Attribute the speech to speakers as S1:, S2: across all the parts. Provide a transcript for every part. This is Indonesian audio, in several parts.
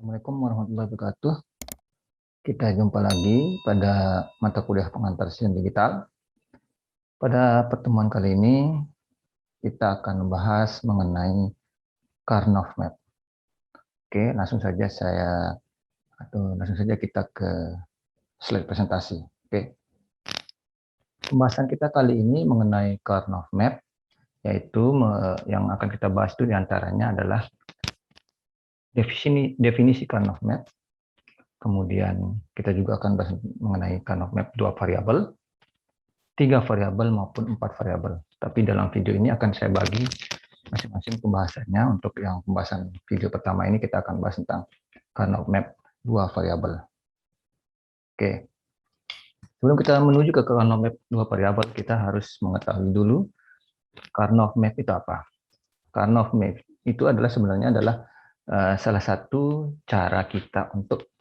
S1: Assalamualaikum warahmatullahi wabarakatuh. Kita jumpa lagi pada mata kuliah pengantar SIN Digital. Pada pertemuan kali ini, kita akan membahas mengenai Karnov Map. Oke, langsung saja kita ke slide presentasi. Oke. Pembahasan kita kali ini mengenai Karnov Map, yaitu yang akan kita bahas itu diantaranya adalah definisi Karnov Map. Kemudian kita juga akan bahas mengenai Karnov Map 2 variabel, 3 variabel maupun 4 variabel. Tapi dalam video ini akan saya bagi masing-masing pembahasannya. Untuk yang pembahasan video pertama ini kita akan bahas tentang Karnov Map 2 variabel. Oke. Sebelum kita menuju ke Karnov Map 2 variabel, kita harus mengetahui dulu Karnov Map itu apa. Karnov Map itu sebenarnya adalah salah satu cara kita untuk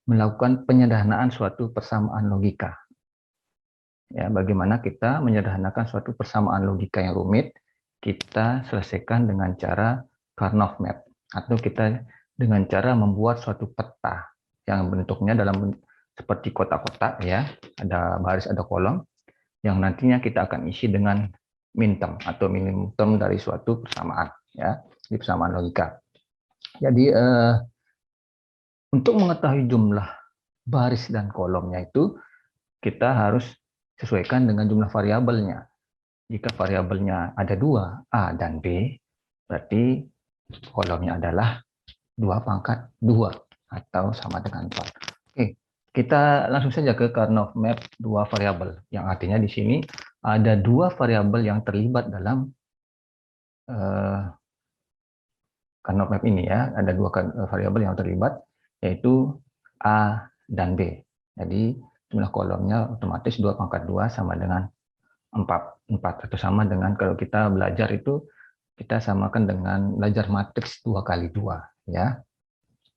S1: melakukan penyederhanaan suatu persamaan logika. Ya, bagaimana kita menyederhanakan suatu persamaan logika yang rumit, kita selesaikan dengan cara Karnov Map, atau kita dengan cara membuat suatu peta yang bentuknya seperti kotak-kotak, ya, ada baris, ada kolom, yang nantinya kita akan isi dengan min term atau minimum term dari suatu persamaan, ya, di persamaan logika. Jadi untuk mengetahui jumlah baris dan kolomnya itu kita harus sesuaikan dengan jumlah variabelnya. Jika variabelnya ada 2, A dan B, berarti kolomnya adalah 2 pangkat 2 atau sama dengan 4. Oke, kita langsung saja ke Karnov Map 2 variabel, yang artinya di sini ada 2 variabel yang terlibat dalam Karnov Map ini, ya. Ada 2 variabel yang terlibat, yaitu A dan B. Jadi jumlah kolomnya otomatis 2 pangkat 2 sama dengan 4 atau sama dengan kalau kita belajar itu kita samakan dengan belajar matriks 2 kali 2, ya.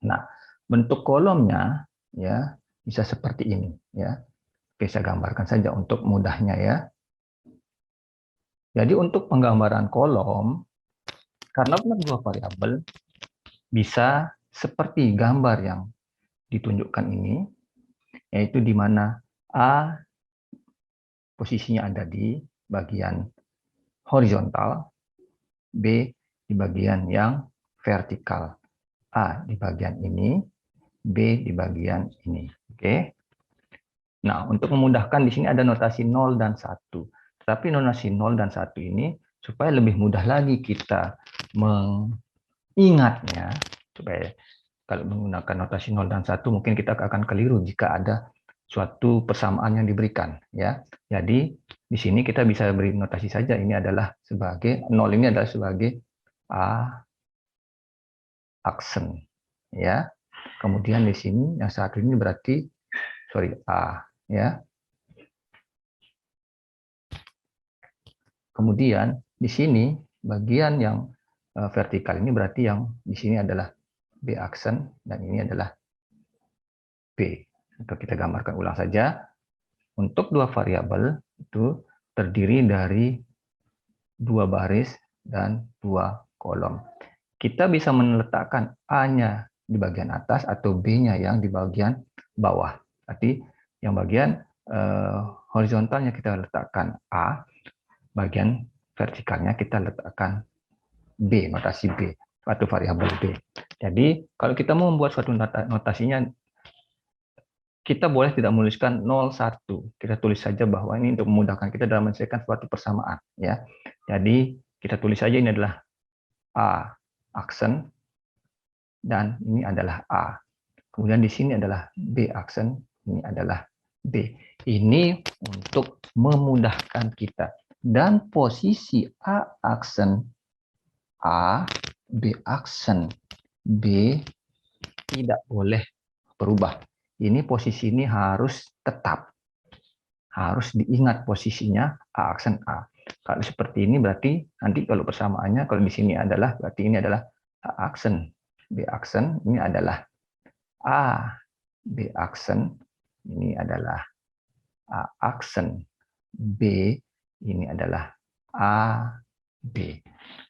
S1: Nah, bentuk kolomnya, ya, bisa seperti ini, ya. Oke, saya gambarkan saja untuk mudahnya, ya. Jadi untuk penggambaran kolom karena benar 2 variabel bisa seperti gambar yang ditunjukkan ini, yaitu di mana A posisinya ada di bagian horizontal, B di bagian yang vertikal, A di bagian ini, B di bagian ini. Oke. Nah, untuk memudahkan di sini ada notasi 0 dan 1. Tetapi notasi 0 dan 1 ini supaya lebih mudah lagi kita mengingatnya, supaya kalau menggunakan notasi 0 dan 1 mungkin kita akan keliru jika ada suatu persamaan yang diberikan, ya. Jadi di sini kita bisa beri notasi saja, ini adalah sebagai 0, ini adalah sebagai A aksen, ya. Kemudian di sini yang satu ini berarti A, ya. Kemudian di sini bagian yang vertikal ini berarti yang di sini adalah B aksen dan ini adalah B. Untuk kita gambarkan ulang saja. Untuk 2 variabel itu terdiri dari 2 baris dan 2 kolom. Kita bisa meletakkan A-nya di bagian atas atau B-nya yang di bagian bawah. Berarti yang bagian horizontalnya kita letakkan A, bagian vertikalnya kita letakkan B, notasi B, atau variabel B. Jadi kalau kita mau membuat suatu notasinya, kita boleh tidak menuliskan 01. Kita tulis saja bahwa ini untuk memudahkan kita dalam menyelesaikan suatu persamaan, ya. Jadi kita tulis saja ini adalah A aksen dan ini adalah A. Kemudian di sini adalah B aksen, ini adalah B. Ini untuk memudahkan kita. Dan posisi A aksen A, B aksen B tidak boleh berubah. Ini posisi ini harus tetap. Harus diingat posisinya A aksen A. Kalau seperti ini berarti nanti kalau persamaannya, kalau di sini adalah, berarti ini adalah A aksen, B aksen, ini adalah A, B aksen, ini adalah A aksen, B, ini adalah A, B.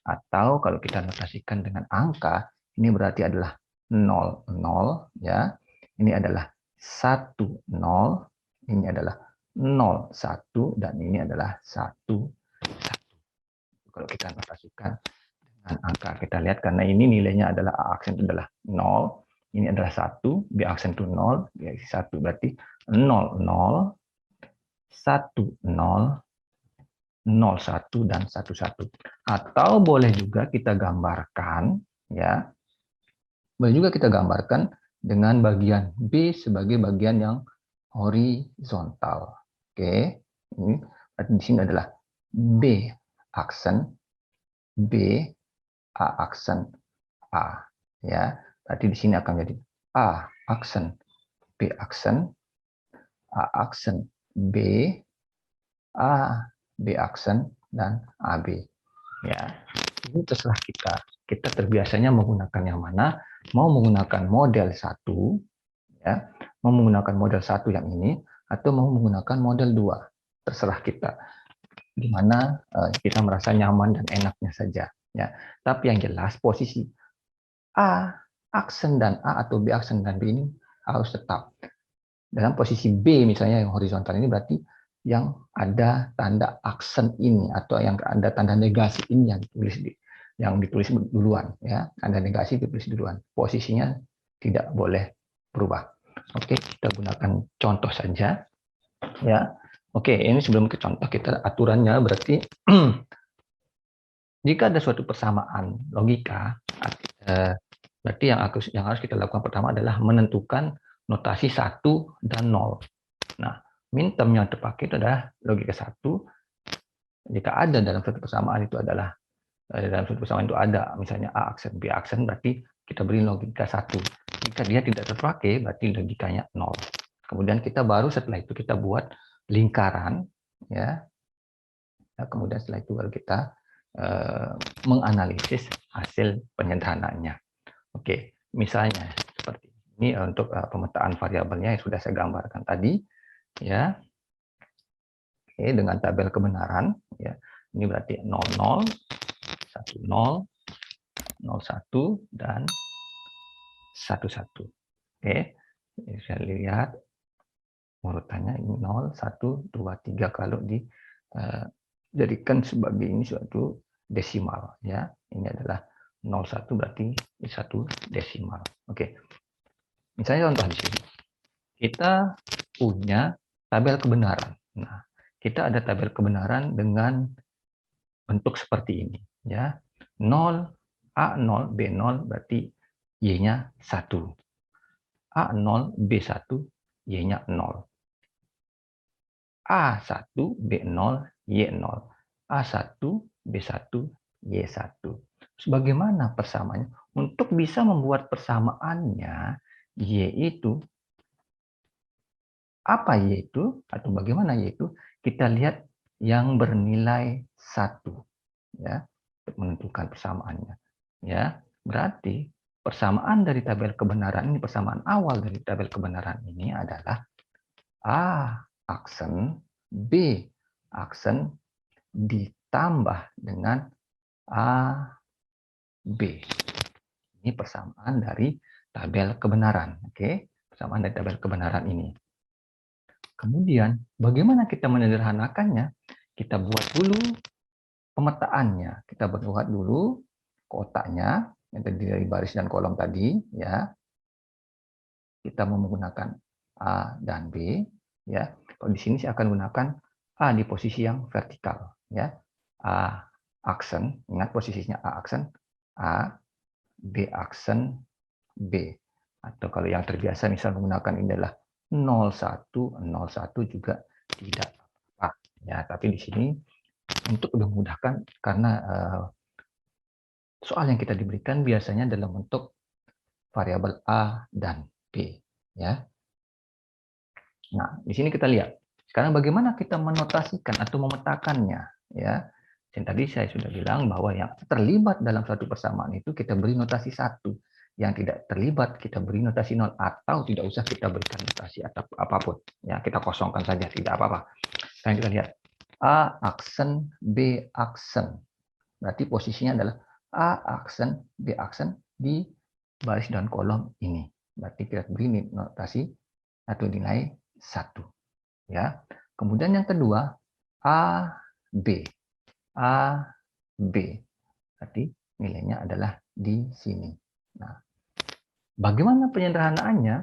S1: Atau kalau kita notasikan dengan angka, ini berarti adalah 0, 0, ya. Ini adalah 1, 0, ini adalah 0, 1, dan ini adalah 1, 1. Kalau kita notasikan dengan angka, kita lihat karena ini nilainya adalah A aksen itu adalah 0, ini adalah 1, B aksen itu 0, B aksen 1, berarti 0, 0, 1, 0, 0, 1, dan 1, 1. Atau boleh juga kita gambarkan, ya, boleh juga kita gambarkan dengan bagian B sebagai bagian yang horizontal. Oke, ini berarti di sini adalah B aksen, B, A aksen, A. Ya, berarti di sini akan jadi A aksen, B aksen, A aksen, B, A, B aksen, dan AB. Ya, ini terserah kita. Kita terbiasanya menggunakan yang mana? Mau menggunakan model 1, ya, mau menggunakan model 1 yang ini, atau mau menggunakan model 2. Terserah kita. Di mana kita merasa nyaman dan enaknya saja. Ya. Tapi yang jelas posisi A, aksen dan A atau B aksen dan B ini harus tetap. Dalam posisi B misalnya yang horizontal ini berarti yang ada tanda aksen ini atau yang ada tanda negasi ini yang ditulis duluan, ya, tanda negasi ditulis duluan, posisinya tidak boleh berubah. Oke, kita gunakan contoh saja, ya. Oke, ini sebelum ke contoh kita aturannya berarti jika ada suatu persamaan logika, berarti yang harus kita lakukan pertama adalah menentukan notasi 1 dan 0. Nah, min-term yang terpakai itu adalah logika 1. Jika ada dalam suatu persamaan itu adalah misalnya A aksen, B aksen, berarti kita beri logika 1. Jika dia tidak terpakai, berarti logikanya 0. Kemudian kita baru setelah itu kita buat lingkaran, ya. Kemudian setelah itu baru kita menganalisis hasil penyederhanaannya. Oke, misalnya seperti ini untuk pemetaan variabelnya yang sudah saya gambarkan tadi, ya. Oke, dengan tabel kebenaran, ya. Ini berarti 00, 10, 01, dan 11. Oke, bisa lihat urutannya ini 0, 1, 2, 3 kalau dijadikan sebagai ini suatu desimal, ya. Ini adalah 01 berarti satu desimal. Oke. Misalnya contoh di sini. Kita punya tabel kebenaran. Nah, kita ada tabel kebenaran dengan bentuk seperti ini, ya. 0, A0, B0 berarti Y-nya 1. A0, B1, Y-nya 0. A1, B0, Y0. A1, B1, Y1. Bagaimana persamaannya? Untuk bisa membuat persamaannya, Y itu, apa Y itu? Atau bagaimana Y itu? Kita lihat yang bernilai 1. Ya, untuk menentukan persamaannya. Ya, berarti persamaan dari tabel kebenaran ini, persamaan awal dari tabel kebenaran ini adalah A aksen B aksen ditambah dengan A B. Ini persamaan dari tabel kebenaran. Oke, persamaan dari tabel kebenaran ini. Kemudian, bagaimana kita menyederhanakannya? Kita buat dulu pemetaannya. Kita buat dulu kotaknya yang terdiri dari baris dan kolom tadi, ya. Kita mau menggunakan A dan B, ya. Kalau di sini saya akan gunakan A di posisi yang vertikal, ya. A aksen, ingat posisinya A aksen, A, B aksen, B. Atau kalau yang terbiasa misal menggunakan ini adalah 01, 01 juga tidak apa. Ya, tapi di sini untuk lebih memudahkan karena soal yang kita diberikan biasanya dalam bentuk variabel A dan B, ya. Nah, di sini kita lihat. Sekarang bagaimana kita menotasikan atau memetakannya, ya. Dan tadi saya sudah bilang bahwa yang terlibat dalam suatu persamaan itu kita beri notasi 1. Yang tidak terlibat kita beri notasi 0 atau tidak usah kita berikan notasi atau apapun. Ya, kita kosongkan saja, tidak apa-apa. Sekarang kita lihat A aksen, B aksen. Berarti posisinya adalah A aksen, B aksen baris dan kolom ini. Berarti kita beri notasi atau nilai 1. Ya. Kemudian yang kedua, A, B. A, B. Berarti nilainya adalah di sini. Nah, bagaimana penyederhanaannya?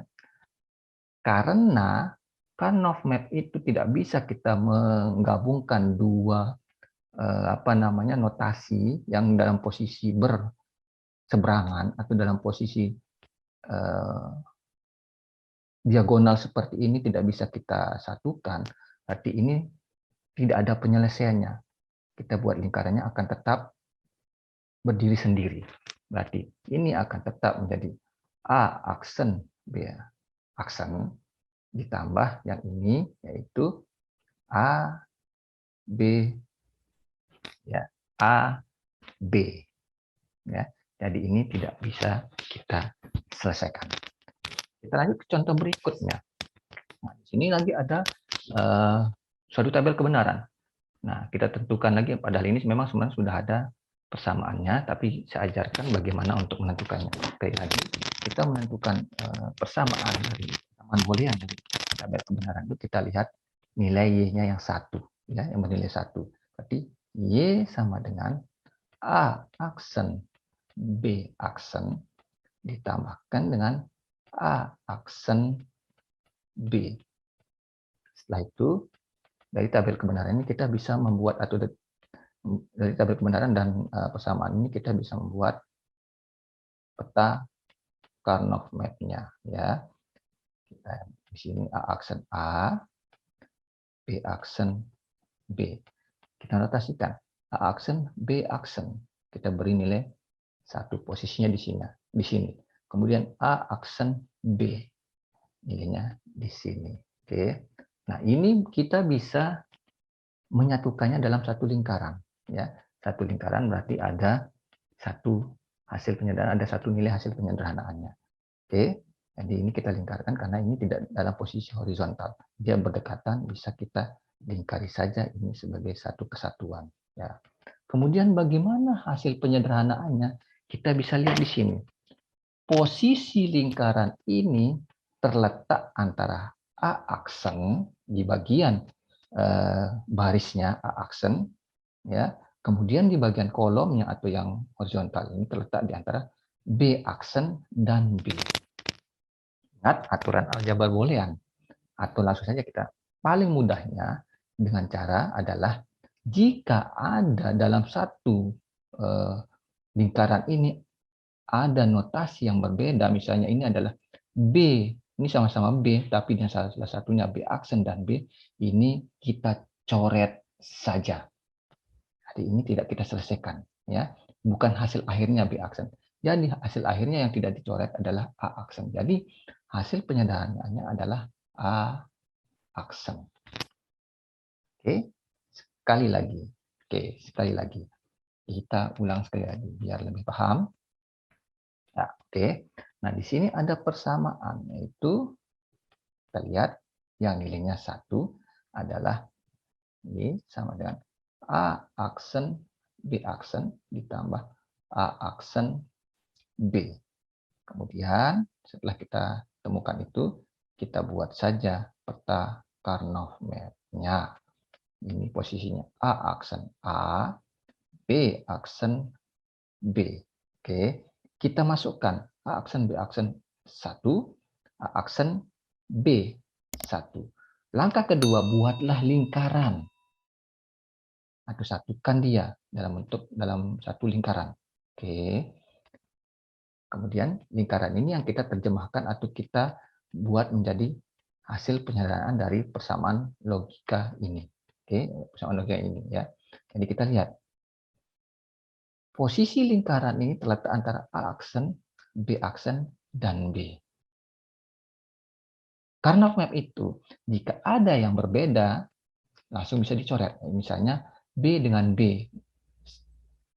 S1: Karena Karnaugh map itu tidak bisa kita menggabungkan dua notasi yang dalam posisi berseberangan atau dalam posisi diagonal seperti ini tidak bisa kita satukan. Berarti ini tidak ada penyelesaiannya. Kita buat lingkarannya akan tetap berdiri sendiri. Berarti ini akan tetap menjadi A aksen B aksen ditambah yang ini yaitu A B ya A B ya. Jadi ini tidak bisa kita selesaikan. Kita lanjut ke contoh berikutnya. Nah, di sini lagi ada suatu tabel kebenaran. Nah, kita tentukan lagi, padahal ini memang sebenarnya sudah ada persamaannya, tapi saya ajarkan bagaimana untuk menentukannya. Sekali lagi, kita menentukan persamaan dari persamaan boolean dari tabel kebenaran itu kita lihat nilai y-nya yang 1, ya, yang bernilai 1. Berarti y sama dengan A aksen B aksen ditambahkan dengan A aksen B. Setelah itu, dari tabel kebenaran ini kita bisa membuat, atau dari tabel kebenaran dan persamaan ini kita bisa membuat peta Karnaugh map-nya, ya. Kita di sini A aksen A, B aksen B. Kita notasikan A aksen B aksen. Kita beri nilai 1, posisinya di sini. Kemudian A aksen B, nilainya di sini. Oke. Nah, ini kita bisa menyatukannya dalam satu lingkaran, ya. Satu lingkaran berarti ada satu hasil penyederhanaan, ada satu nilai hasil penyederhanaannya. Oke. Jadi ini kita lingkarkan karena ini tidak dalam posisi horizontal. Dia berdekatan, bisa kita lingkari saja ini sebagai satu kesatuan, ya. Kemudian bagaimana hasil penyederhanaannya? Kita bisa lihat di sini. Posisi lingkaran ini terletak antara A aksen di bagian barisnya A aksen, ya. Kemudian di bagian kolomnya atau yang horizontal ini terletak di antara B aksen dan B. Ingat aturan aljabar boolean, atau langsung saja kita paling mudahnya dengan cara adalah jika ada dalam satu lingkaran ini ada notasi yang berbeda, misalnya ini adalah B, ini sama-sama B, tapi yang salah satunya B aksen dan B, ini kita coret saja. Jadi ini tidak kita selesaikan, ya. Bukan hasil akhirnya B aksen. Jadi hasil akhirnya yang tidak dicoret adalah A aksen. Jadi hasil penyederhanaannya adalah A aksen. Oke, sekali lagi. Oke, sekali lagi. Kita ulang sekali lagi biar lebih paham. Nah, oke. Nah, di sini ada persamaan, yaitu kita lihat yang nilainya 1 adalah ini sama dengan A aksen B aksen ditambah A aksen B. Kemudian setelah kita temukan itu, kita buat saja peta Karnaugh map-nya. Ini posisinya A aksen A, B aksen B. Oke, kita masukkan A aksen B aksen 1, A aksen B 1. Langkah kedua, buatlah lingkaran atau satukan dia dalam satu lingkaran. Oke. Kemudian lingkaran ini yang kita terjemahkan atau kita buat menjadi hasil penyederhanaan dari persamaan logika ini. Oke, persamaan logika ini, ya. Jadi kita lihat posisi lingkaran ini terletak antara A aksen, B aksen, dan B. Karena map itu, jika ada yang berbeda, langsung bisa dicoret. Misalnya B dengan B,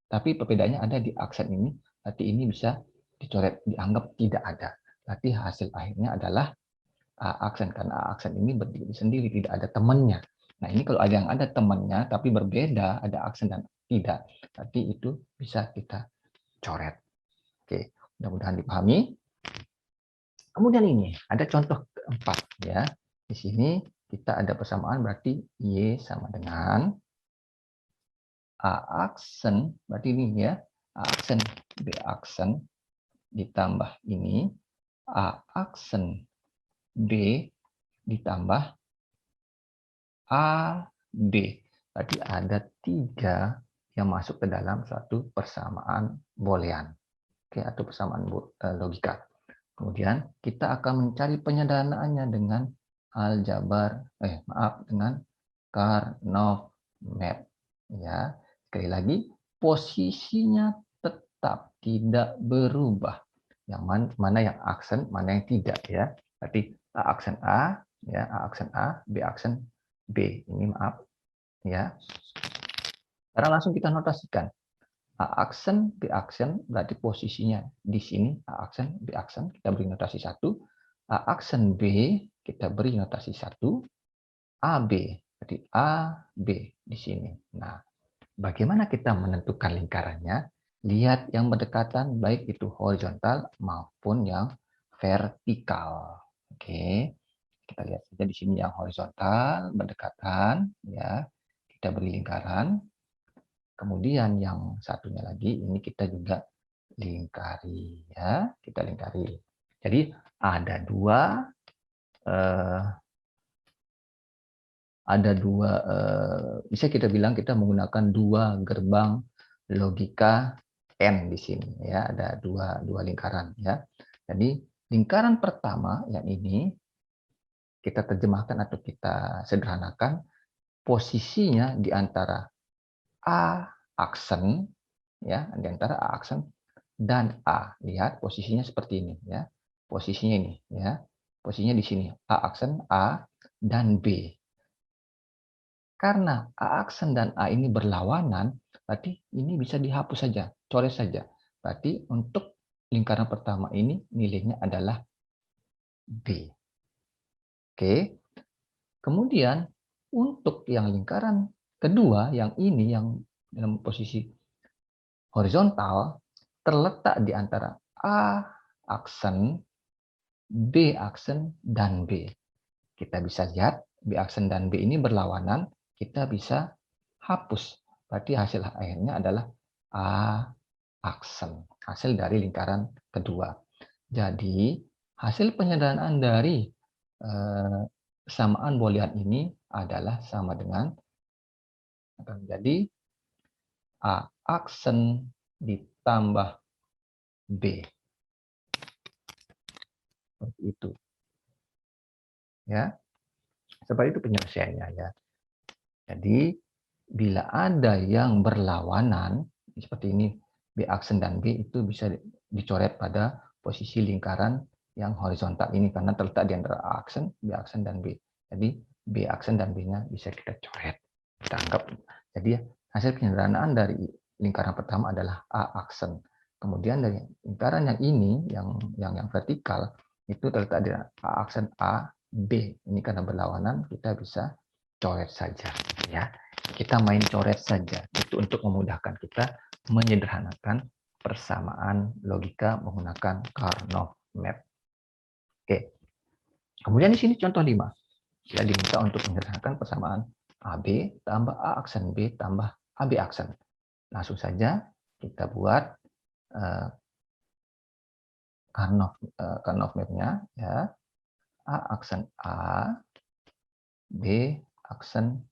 S1: tapi perbedaannya ada di aksen ini, berarti ini bisa dicoret, dianggap tidak ada. Berarti hasil akhirnya adalah A aksen, karena A aksen ini berdiri sendiri, tidak ada temannya. Nah, ini kalau ada yang ada temannya, tapi berbeda, ada aksen dan tidak, berarti itu bisa kita coret. Oke. Mudah-mudahan dipahami. Kemudian ini ada contoh keempat ya. Di sini kita ada persamaan berarti Y sama dengan A aksen, berarti ini ya, A aksen B aksen ditambah ini A aksen B ditambah AB. Berarti ada 3 yang masuk ke dalam suatu persamaan boolean. Oke, atau persamaan logika. Kemudian kita akan mencari penyederhanaannya dengan dengan Karnaugh map. Ya, sekali lagi posisinya tetap tidak berubah. Yang mana yang aksen, mana yang tidak ya. Berarti A aksen A, ya, A aksen A, B aksen B. Ini maaf ya. Sekarang langsung kita notasikan. A aksen, B aksen, berarti posisinya di sini A aksen, B aksen, kita beri notasi 1. A aksen B, kita beri notasi 1. AB, berarti A, B di sini. Nah, bagaimana kita menentukan lingkarannya? Lihat yang berdekatan, baik itu horizontal maupun yang vertikal. Oke, kita lihat saja di sini yang horizontal, berdekatan, ya. Kita beri lingkaran. Kemudian yang satunya lagi ini kita juga lingkari ya, kita lingkari. Jadi ada dua bisa kita bilang kita menggunakan 2 gerbang logika N di sini ya, ada dua lingkaran ya. Jadi lingkaran pertama yang ini kita terjemahkan atau kita sederhanakan posisinya di antara A aksen ya, di antara A aksen dan A. Lihat posisinya seperti ini ya. Posisinya ini ya. Posisinya di sini A aksen A dan B. Karena A aksen dan A ini berlawanan, berarti ini bisa dihapus saja, coret saja. Berarti untuk lingkaran pertama ini nilainya adalah B. Oke. Kemudian untuk yang lingkaran kedua yang ini yang dalam posisi horizontal terletak di antara A aksen, B aksen, dan B. Kita bisa lihat B aksen dan B ini berlawanan, kita bisa hapus. Berarti hasil akhirnya adalah A aksen, hasil dari lingkaran kedua. Jadi hasil penyederhanaan dari samaan boolean ini adalah sama dengan akan menjadi A aksen ditambah B. Seperti itu. Ya. Seperti itu penyelesaiannya ya. Jadi bila ada yang berlawanan seperti ini B aksen dan B itu bisa dicoret pada posisi lingkaran yang horizontal ini karena terletak di antara A aksen, B aksen dan B. Jadi B aksen dan B-nya bisa kita coret. Kita anggap jadi hasil penyederhanaan dari lingkaran pertama adalah A aksen. Kemudian dari lingkaran yang ini yang vertikal itu terletak di A aksen A, B. Ini karena berlawanan kita bisa coret saja ya. Kita main coret saja itu untuk memudahkan kita menyederhanakan persamaan logika menggunakan Karnaugh map. Oke. Kemudian di sini contoh 5. Kita diminta untuk menyederhanakan persamaan AB tambah A aksen B tambah AB aksen. Langsung saja kita buat Karnaugh map-nya ya. A aksen A, B aksen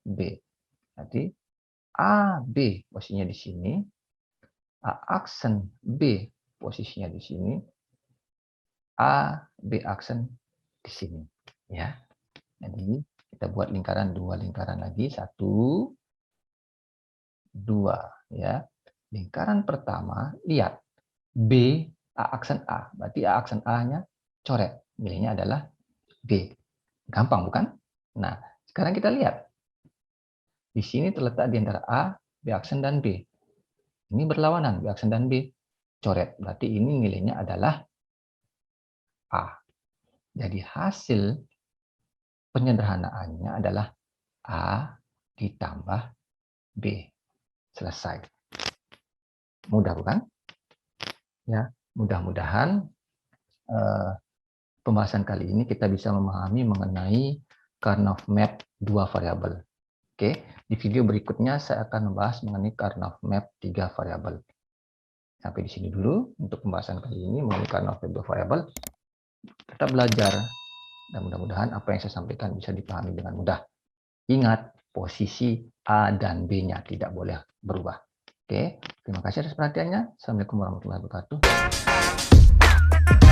S1: B. Jadi A, B posisinya di sini, A aksen B posisinya di sini, A, B aksen di sini. Ya. Jadi kita buat lingkaran 2 lingkaran lagi, 1, 2 ya. Lingkaran pertama, lihat B, A aksen A. Berarti A aksen A-nya coret. Nilainya adalah B. Gampang bukan? Nah, sekarang kita lihat. Di sini terletak di antara A, B aksen dan B. Ini berlawanan, B aksen dan B. Coret. Berarti ini nilainya adalah A. Jadi hasil penyederhanaannya adalah A ditambah B. Selesai. Mudah bukan? Ya. mudah-mudahan pembahasan kali ini kita bisa memahami mengenai Karnaugh map 2 variabel. Oke, di video berikutnya saya akan membahas mengenai Karnaugh map 3 variabel. Sampai di sini dulu untuk pembahasan kali ini mengenai Karnaugh map 2 variabel. Tetap belajar dan mudah-mudahan apa yang saya sampaikan bisa dipahami dengan mudah. Ingat, posisi A dan B-nya tidak boleh berubah. Oke, terima kasih atas perhatiannya. Assalamualaikum warahmatullahi wabarakatuh.